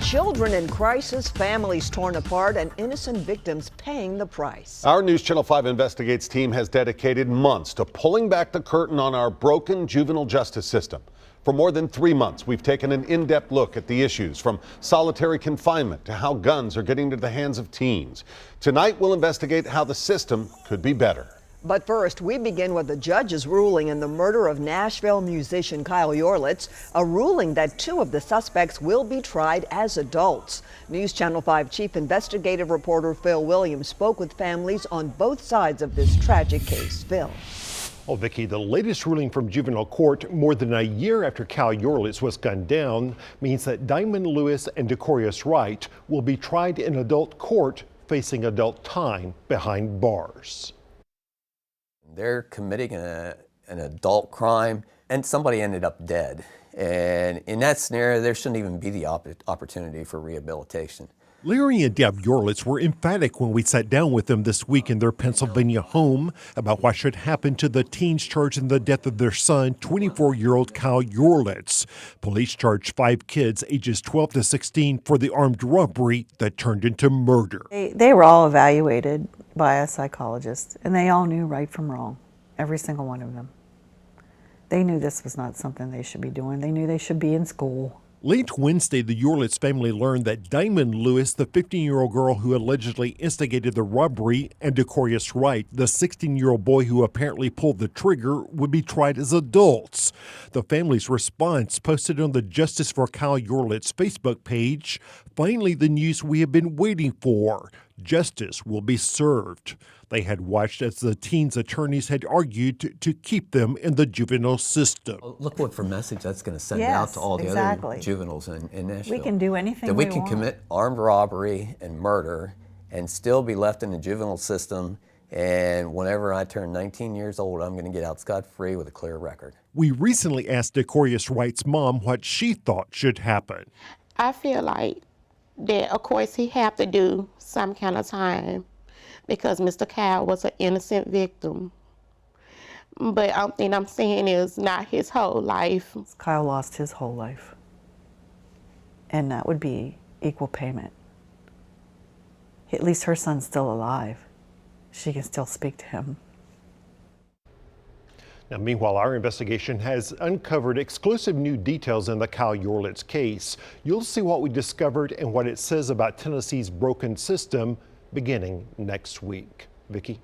Children in crisis, families torn apart, and innocent victims paying the price. Our News Channel 5 Investigates team has dedicated months to pulling back the curtain on our broken juvenile justice system. For more than 3 months, we've taken an in-depth look at the issues, from solitary confinement to how guns are getting into the hands of teens. Tonight, we'll investigate how the system could be better. But first, we begin with the judge's ruling in the murder of Nashville musician Kyle Yorlets, a ruling that 2 of the suspects will be tried as adults. News Channel 5 Chief Investigative Reporter Phil Williams spoke with families on both sides of this tragic case. Phil. Well, Vicki, the latest ruling from juvenile court more than a year after Kyle Yorlets was gunned down means that Diamond Lewis and Decorius Wright will be tried in adult court, facing adult time behind bars. They're committing an adult crime, and somebody ended up dead. And in that scenario, there shouldn't even be the opportunity for rehabilitation. Larry and Deb Yorlets were emphatic when we sat down with them this week in their Pennsylvania home about what should happen to the teens charged in the death of their son, 24-year-old Kyle Yorlets. Police charged 5 kids ages 12 to 16 for the armed robbery that turned into murder. They were all evaluated by a psychologist, and they all knew right from wrong, every single one of them. They knew this was not something they should be doing. They knew they should be in school. Late Wednesday, the Yorlets family learned that Diamond Lewis, the 15-year-old girl who allegedly instigated the robbery, and Decorius Wright, the 16-year-old boy who apparently pulled the trigger, would be tried as adults. The family's response, posted on the Justice for Kyle Yorlets Facebook page: "Finally, the news we have been waiting for. Justice will be served." They had watched as the teens' attorneys had argued to keep them in the juvenile system. Look what for message that's going to send out to all the other juveniles in Nashville. We can do anything that we can want. Commit armed robbery and murder and still be left in the juvenile system. And whenever I turn 19 years old, I'm going to get out scot-free with a clear record. We recently asked Decorius Wright's mom what she thought should happen. I feel like that, of course, he have to do some kind of time because Mr. Kyle was an innocent victim. But thing I'm saying is not his whole life. Kyle lost his whole life, and that would be equal payment. At least her son's still alive. She can still speak to him. Now, meanwhile, our investigation has uncovered exclusive new details in the Kyle Yorlets case. You'll see what we discovered and what it says about Tennessee's broken system beginning next week. Vicki?